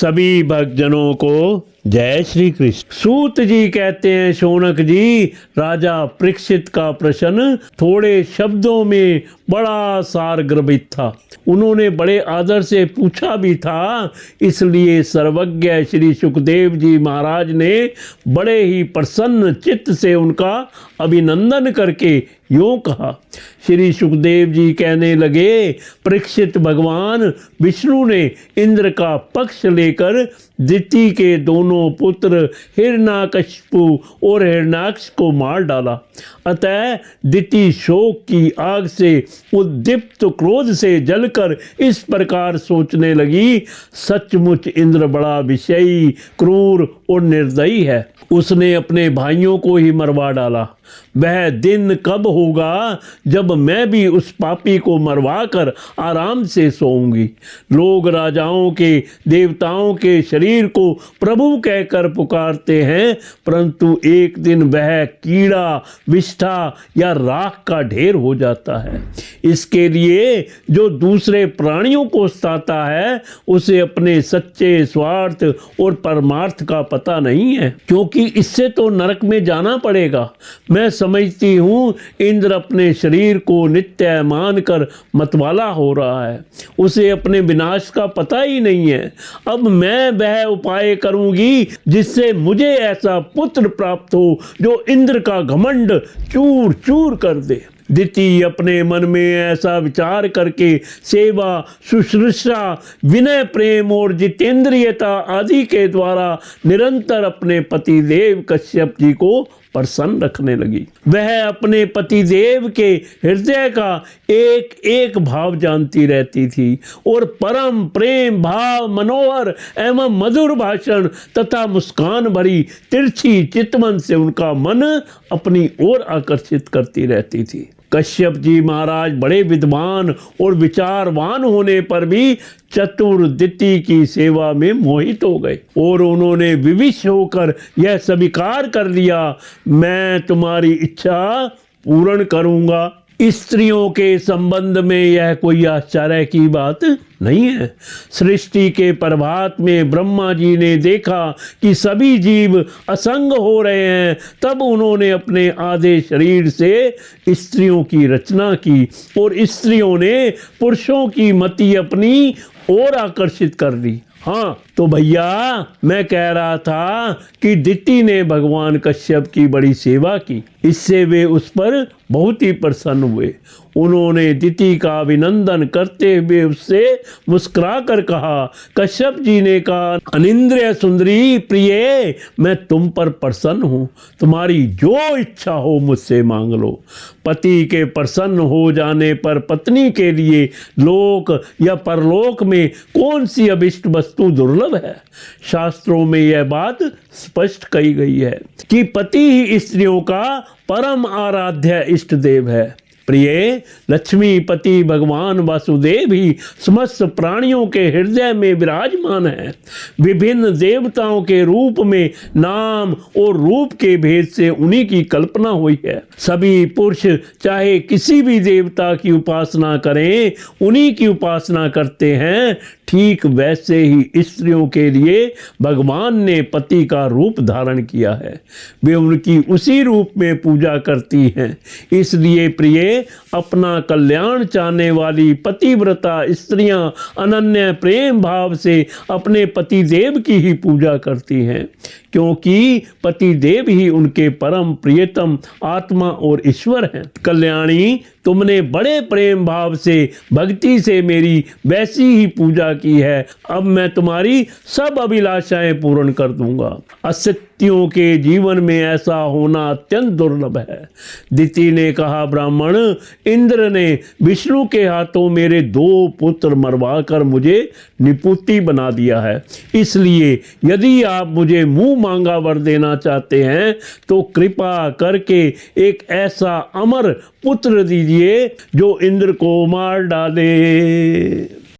सभी भक्तजनों को जय श्री कृष्ण। सूत जी कहते हैं, शौनक जी, राजा परीक्षित का प्रश्न थोड़े शब्दों में बड़ा सार गर्भित था। उन्होंने बड़े आदर से पूछा भी था, इसलिए सर्वज्ञ श्री सुखदेव जी महाराज ने बड़े ही प्रसन्न चित्त से उनका अभिनंदन करके यूं कहा। श्री सुखदेव जी कहने लगे, परीक्षित, भगवान विष्णु ने इंद्र का पक्ष लेकर दिति के दोनों पुत्र हिरण्याकशिपु और हिरण्याक्ष को मार डाला। अतः दिति शोक की आग से उद्दीप्त क्रोध से जलकर इस प्रकार सोचने लगी, सचमुच इंद्र बड़ा विषयी, क्रूर और निर्दयी है। उसने अपने भाइयों को ही मरवा डाला। वह दिन कब होगा जब मैं भी उस पापी को मरवा कर आराम से सोऊंगी। लोग राजाओं के, देवताओं के शरीर को प्रभु कहकर पुकारते हैं, परंतु एक दिन वह कीड़ा, विष्ठा या राख का ढेर हो जाता है। इसके लिए जो दूसरे प्राणियों को सताता है, उसे अपने सच्चे स्वार्थ और परमार्थ का पता नहीं है, क्योंकि इससे तो नरक में जाना पड़ेगा। मैं समझती हूँ इंद्र अपने शरीर को नित्य मानकर मतवाला हो रहा है, उसे अपने विनाश का पता ही नहीं है। अब मैं वह उपाय करूंगी जिससे मुझे ऐसा पुत्र प्राप्त हो जो इंद्र का घमंड चूर चूर कर दे। दिति अपने मन में ऐसा विचार करके सेवा, शुश्रूषा, विनय, प्रेम और जितेंद्रियता आदि के द्वारा निरंतर अपने पति देव कश्यप जी को प्रसन्न रखने लगी। वह अपने पति देव के हृदय का एक एक भाव जानती रहती थी और परम प्रेम भाव, मनोहर एवं मधुर भाषण तथा मुस्कान भरी तिरछी चितवन से उनका मन अपनी ओर आकर्षित करती रहती थी। कश्यप जी महाराज बड़े विद्वान और विचारवान होने पर भी चतुर दिति की सेवा में मोहित हो गए और उन्होंने विविश होकर यह स्वीकार कर लिया, मैं तुम्हारी इच्छा पूर्ण करूंगा। स्त्रियों के संबंध में यह कोई आश्चर्य की बात नहीं है। सृष्टि के प्रभात में ब्रह्मा जी ने देखा कि सभी जीव असंग हो रहे हैं, तब उन्होंने अपने आधे शरीर से स्त्रियों की रचना की और स्त्रियों ने पुरुषों की मति अपनी ओर आकर्षित कर ली। हाँ तो भैया, मैं कह रहा था कि दिति ने भगवान कश्यप की बड़ी सेवा की, इससे वे उस पर बहुत ही प्रसन्न हुए। उन्होंने दिति का अभिनंदन करते हुए उससे मुस्कुरा कर कहा, कश्यप जी ने कहा, अनिंद्रिय सुंदरी प्रिय, मैं तुम पर प्रसन्न हूँ, तुम्हारी जो इच्छा हो मुझसे मांग लो। पति के प्रसन्न हो जाने पर पत्नी के लिए लोक या परलोक में कौन सी अभिष्ट वस्तु दुर्लभ है। शास्त्रों में यह बात स्पष्ट कही गई है कि पति ही स्त्रियों का परम आराध्य इष्ट देव है। प्रिय, लक्ष्मीपति भगवान वासुदेव ही समस्त प्राणियों के हृदय में विराजमान है। विभिन्न देवताओं के रूप में नाम और रूप के भेद से उन्हीं की कल्पना हुई है। सभी पुरुष चाहे किसी भी देवता की उपासना करें, उन्हीं की उपासना करते हैं। ठीक वैसे ही स्त्रियों के लिए भगवान ने पति का रूप धारण किया है, वे उनकी उसी रूप में पूजा करती हैं। इसलिए प्रिय, अपना कल्याण चाहने वाली पतिव्रता स्त्रियां अनन्य प्रेम भाव से अपने पति देव की ही पूजा करती हैं, क्योंकि पति देव ही उनके परम प्रियतम आत्मा और ईश्वर हैं। कल्याणी, तुमने बड़े प्रेम भाव से भक्ति से मेरी वैसी ही पूजा की है, अब मैं तुम्हारी सब अभिलाषाएं पूर्ण कर दूंगा। असत्यों के जीवन में ऐसा होना अत्यंत दुर्लभ है। दिति ने कहा, ब्राह्मण, इंद्र ने विष्णु के हाथों मेरे 2 पुत्र मरवा कर मुझे निपुत्ति बना दिया है, इसलिए यदि आप मुझे मुंह मांगा वर देना चाहते हैं तो कृपा करके एक ऐसा अमर पुत्र दीजिए जो इंद्र को मार डाले।